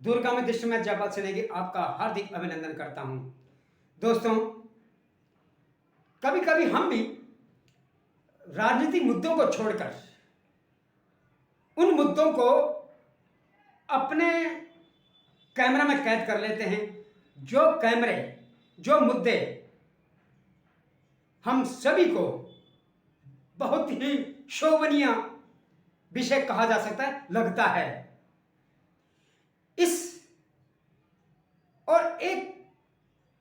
दुर्गामी दृश्य में जयपाल सेनेगी आपका हार्दिक अभिनंदन करता हूं। दोस्तों, कभी कभी हम भी राजनीतिक मुद्दों को छोड़कर उन मुद्दों को अपने कैमरा में कैद कर लेते हैं, जो मुद्दे हम सभी को बहुत ही शोभनीय विषय कहा जा सकता है, लगता है। इस और एक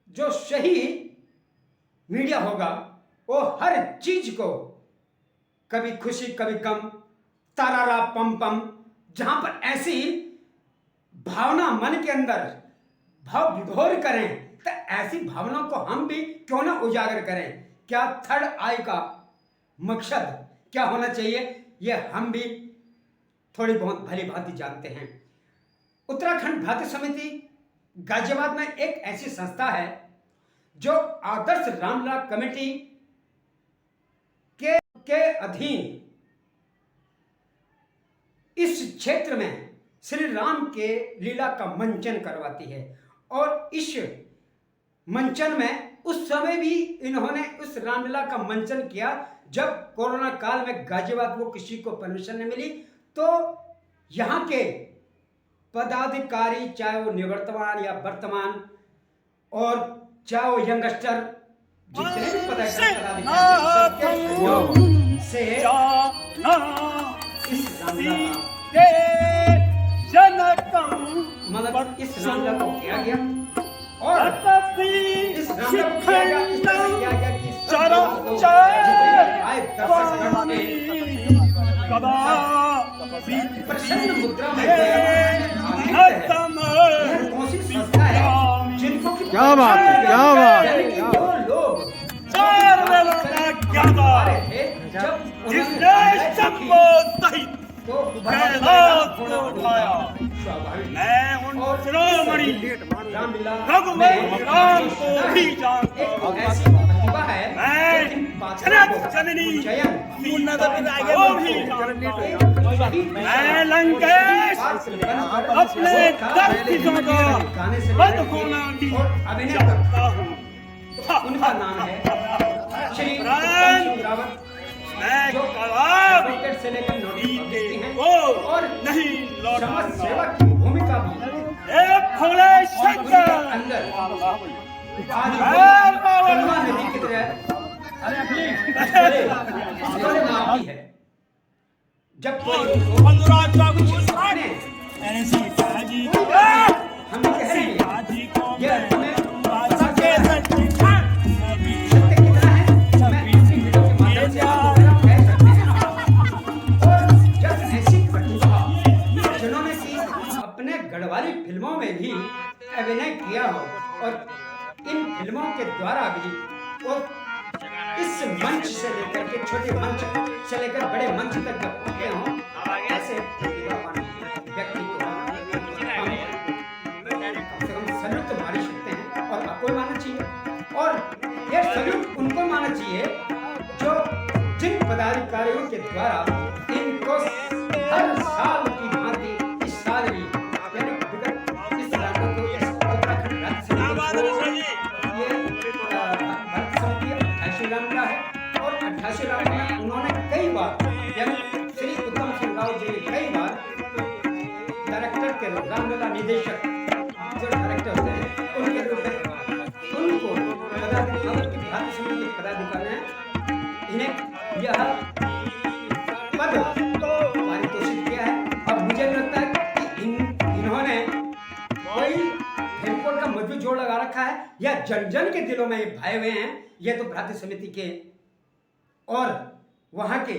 जो सही मीडिया होगा वो हर चीज को कभी खुशी कभी गम, तारारा पम पम, जहां पर ऐसी भावना मन के अंदर भाव विभोर करें तो ऐसी भावनाओं को हम भी क्यों ना उजागर करें। क्या थर्ड आई का मकसद क्या होना चाहिए ये हम भी थोड़ी बहुत भली भांति जानते हैं। उत्तराखंड भ्रातृ समिति गाजियाबाद में एक ऐसी संस्था है जो आदर्श रामलीला कमेटी के अधीन इस क्षेत्र में श्री राम के लीला का मंचन करवाती है। और इस मंचन में उस समय भी इन्होंने उस रामलीला का मंचन किया जब कोरोना काल में गाजियाबाद को किसी को परमिशन नहीं मिली, तो यहाँ के पदाधिकारी, चाहे वो निवर्तमान या वर्तमान और चाहे वो यंगस्टर, जितने भी पदाधिकारी से मतलब इस रामलीला को किया गया और इस रामलीला को किया गया, इस तरह से किया गया कि प्रसन्न मुद्रा में संस्था है जिनको क्या बात है, क्या बात है, क्या वो लोग मैं उन शिरोमणि रघुवंश राम को भी जानता मैं जनक जननी को भी जानता मैं लंकेश अपने दर्शकों का वध होना भी जानता हूँ। उनका नाम है श्री रावत, मैं जो कलाब से लेकर जीते हैं को और नहीं समाज लौटा सेवा की भूमिका भी भोले शंकर अंदर आज गंगा नदी की तरह माफी है। जब कोई अनुराग बाबू अपने ऐसी बाजी हम कह रहे हैं ये हमें पता के चला है सत्य कितना है, मैं इसी वीडियो के माध्यम से आपको कह सकते हैं। और जब ऐसी प्रतिभा जिन्होंने की अपने गढ़वाली फिल्मों में भी अभिनय किया हो और इन फिल्मों के द्वारा भी वो इस मंच से लेकर के छोटे मंच से लेकर बड़े मंच तक जब पहुंचे हों, ऐसे प्रतिभावान व्यक्ति को हम कम से कम सैल्यूट तो मार ही सकते हैं और आपको भी मानना चाहिए। और यह सैल्यूट उनको मानना चाहिए जो जिन पदाधिकारियों के द्वारा इनको हर साल की भांति इस साल भी यानी विगत इस साल को इस उत्तराखंड राज्य रामलीला है और 88 रामलीला में उन्होंने कई बार यानी श्री उत्तम सिंह राव जी ने कई बार डायरेक्टर के रूप, रामलीला निदेशक जो डायरेक्टर होते हैं उनके रूप में उनको पदाधिकारी की भ्रातृ समिति के पदाधिकारी ने इन्हें यह पद पारितोषित किया है। और मुझे लगता है कि इन्होंने कोई फेमकोट का मजबूत जोड़ लगा रखा है या जन जन के दिलों में भाए हुए हैं। ये तो भ्रातृ समिति के और वहां के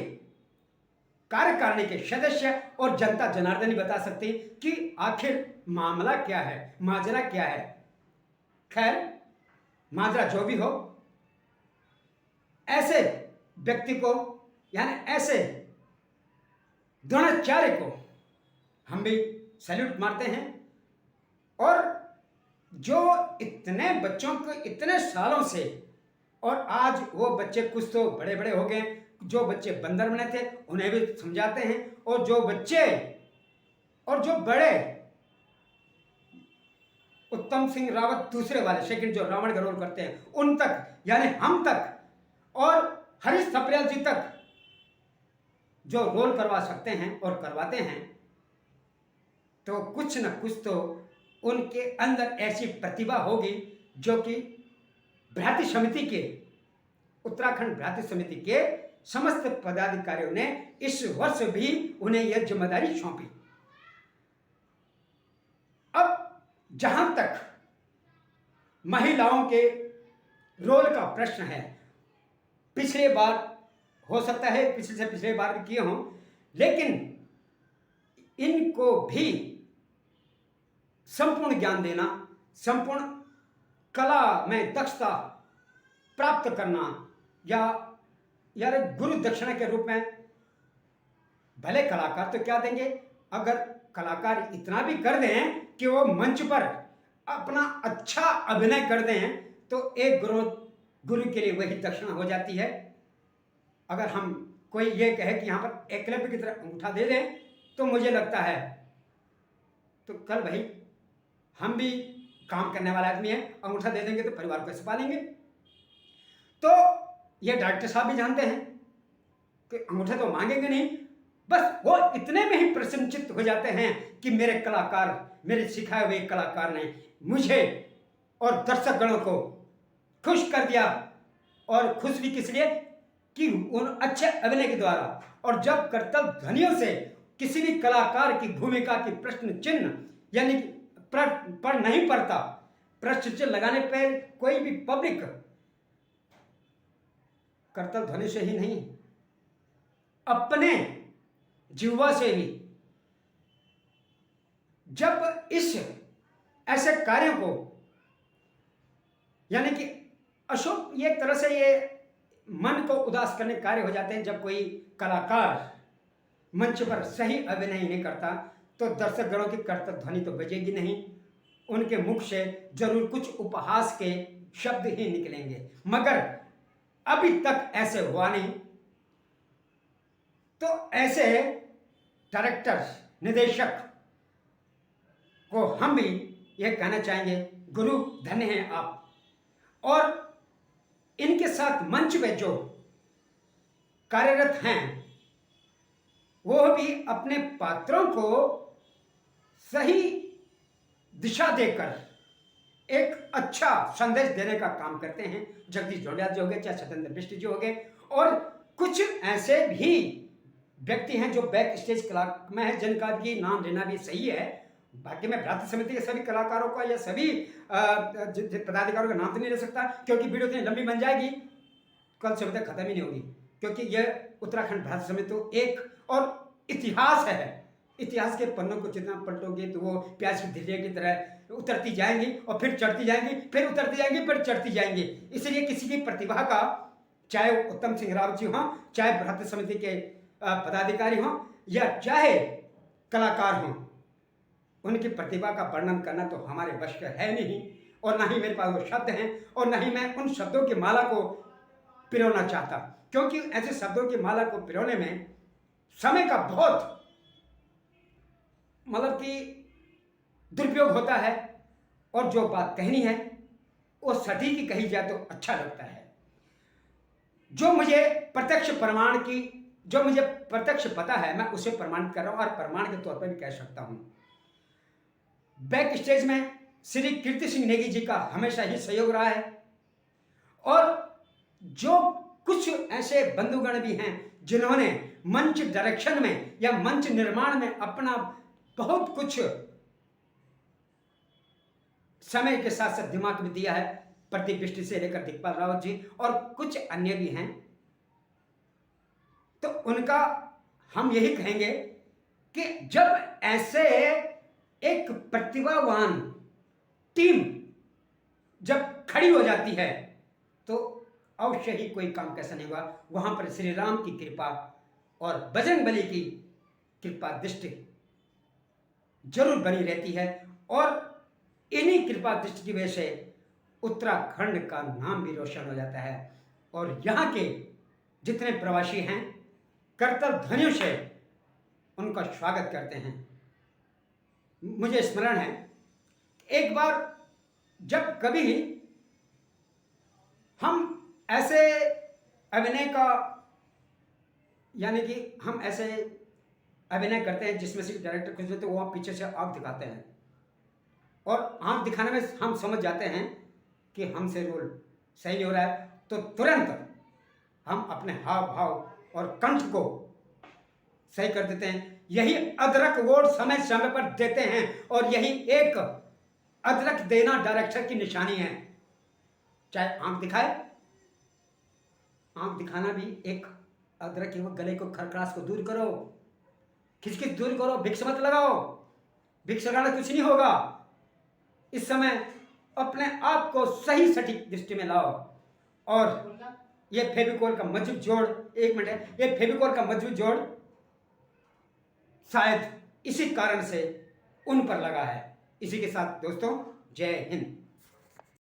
कार्यकारिणी के सदस्य और जनता जनार्दन ही बता सकते हैं कि आखिर मामला क्या है, माजरा क्या है। खैर, माजरा जो भी हो, ऐसे व्यक्ति को यानी ऐसे द्रोणाचार्य को हम भी सैल्यूट मारते हैं। और जो इतने बच्चों को इतने सालों से, और आज वो बच्चे कुछ तो बड़े बड़े हो गए, जो बच्चे बंदर बने थे उन्हें भी समझाते हैं, और जो बच्चे और जो बड़े उत्तम सिंह रावत दूसरे वाले सेकंड जो रावण का रोल करते हैं उन तक, यानी हम तक और हरीश थपलियाल जी तक जो रोल करवा सकते हैं और करवाते हैं, तो कुछ न कुछ तो उनके अंदर ऐसी प्रतिभा होगी जो कि भ्रातृ समिति के, उत्तराखंड भ्रातृ समिति के समस्त पदाधिकारियों ने इस वर्ष भी उन्हें यह जिम्मेदारी सौंपी। अब जहां तक महिलाओं के रोल का प्रश्न है, पिछले बार हो सकता है पिछले से पिछले बार भी किए हों, लेकिन इनको भी संपूर्ण ज्ञान देना, संपूर्ण कला में दक्षता प्राप्त करना, या यार गुरु दक्षिणा के रूप में, भले कलाकार तो क्या देंगे, अगर कलाकार इतना भी कर दें कि वो मंच पर अपना अच्छा अभिनय कर दें तो एक गुरु के लिए वही दक्षिणा हो जाती है। अगर हम कोई ये कहे कि यहाँ पर एकलव्य की तरह अंगूठा दे दें तो मुझे लगता है तो कल भाई हम भी काम करने वाला आदमी है, अंगूठा दे देंगे तो परिवार को कैसे पालेंगे। तो ये डायरेक्टर साहब भी जानते हैं कि अंगूठा तो मांगेंगे नहीं, बस वो इतने में ही प्रसन्नचित्त हो जाते हैं कि मेरे कलाकार, मेरे सिखाए हुए कलाकार ने मुझे और दर्शक गणों को खुश कर दिया, और खुश भी किस लिए कि उन अच्छे अभिनय के द्वारा। और जब कर्तव्य ध्वनियों से किसी भी कलाकार की भूमिका की प्रश्न चिन्ह यानी पर नहीं पड़ता, प्रश्न चिन्ह लगाने पर कोई भी पब्लिक कर्तव्य ध्वनि से ही नहीं, अपने जीवा से भी जब इस ऐसे कार्यों को, यानी कि अशुभ ये एक तरह से ये मन को उदास करने कार्य हो जाते हैं, जब कोई कलाकार मंच पर सही अभिनय नहीं करता तो दर्शक गणों की कर्तव्य ध्वनि तो बजेगी नहीं, उनके मुख से जरूर कुछ उपहास के शब्द ही निकलेंगे। मगर अभी तक ऐसे हुआ नहीं, तो ऐसे डायरेक्टर, निदेशक को हम भी यह कहना चाहेंगे, गुरु धन्य हैं आप। और इनके साथ मंच पे जो कार्यरत हैं वो भी अपने पात्रों को सही दिशा देकर एक अच्छा संदेश देने का काम करते हैं। जगदीश ढोलिया जी हो गए, चाहे सत्येंद्र बिष्ट जी हो गए, और कुछ ऐसे भी व्यक्ति हैं जो बैक स्टेज कला में है, जिनका भी नाम लेना भी सही है। बाकी मैं भ्रातृ समिति के सभी कलाकारों का या सभी पदाधिकारियों का नाम तो नहीं ले सकता, क्योंकि वीडियो इतनी लंबी बन जाएगी, कल सुबह तक खत्म ही नहीं होगी। क्योंकि यह उत्तराखंड भ्रातृ समिति तो एक और इतिहास है, इतिहास के पन्नों को जितना पलटोगे तो वो प्याज की धीरे की तरह उतरती जाएंगी और फिर चढ़ती जाएंगी, फिर उतरती जाएंगी, फिर चढ़ती जाएंगी। इसलिए किसी की प्रतिभा का, चाहे उत्तम सिंह रावत जी हों, चाहे भ्रातृ समिति के पदाधिकारी हों, या चाहे कलाकार हों, उनकी प्रतिभा का वर्णन करना तो हमारे वश का है नहीं, और ना ही मेरे पास वो शब्द हैं, और ना ही मैं उन शब्दों की माला को पिरोना चाहता, क्योंकि ऐसे शब्दों की माला को पिरोने में समय का बहुत मतलब कि दुरुपयोग होता है, और जो बात कहनी है वो सटीक ही कही जाए तो अच्छा लगता है। जो मुझे प्रत्यक्ष प्रमाण की, जो मुझे प्रत्यक्ष पता है, मैं उसे प्रमाणित कर रहा हूं, और प्रमाण के तौर पर भी कह सकता हूं। बैक स्टेज में श्री कीर्ति सिंह नेगी जी का हमेशा ही सहयोग रहा है, और जो कुछ ऐसे बंधुगण भी हैं जिन्होंने मंच डायरेक्शन में या मंच निर्माण में अपना बहुत कुछ समय के साथ साथ दिमाग भी दिया है, प्रदीप बिष्ट से लेकर दिग्पाल रावत जी और कुछ अन्य भी हैं, तो उनका हम यही कहेंगे कि जब ऐसे एक प्रतिभावान टीम जब खड़ी हो जाती है तो अवश्य ही कोई काम कैसा नहीं हुआ। वहां पर श्री राम की कृपा और बजरंगबली की कृपा दृष्टि जरूर बनी रहती है, और इन्हीं कृपा दृष्टि की वजह से उत्तराखंड का नाम भी रोशन हो जाता है, और यहाँ के जितने प्रवासी हैं कर्तव्य ध्वनियों से उनका स्वागत करते हैं। मुझे स्मरण है एक बार जब कभी हम ऐसे अभिनय का, यानी कि हम ऐसे अभिनय करते हैं जिसमें से डायरेक्टर कुछ तो वो पीछे से आंख दिखाते हैं, और आंख दिखाने में हम समझ जाते हैं कि हमसे रोल सही नहीं हो रहा है, तो तुरंत हम अपने हाव भाव और कंठ को सही कर देते हैं। यही अदरक वोट समय समय पर देते हैं, और यही एक अदरक देना डायरेक्टर की निशानी है। चाहे आंख दिखाए, आंख दिखाना भी एक अदरक की, वो गले को खरखरास को दूर करो, खिचखिच दूर करो, भिक्स मत लगाओ, भिक्स लगाना कुछ नहीं होगा। इस समय अपने आप को सही सटीक दृष्टि में लाओ। और ये फेविकोल का मजबूत जोड़, एक मिनट है, ये फेविकोल का मजबूत जोड़ शायद इसी कारण से उन पर लगा है। इसी के साथ दोस्तों, जय हिंद।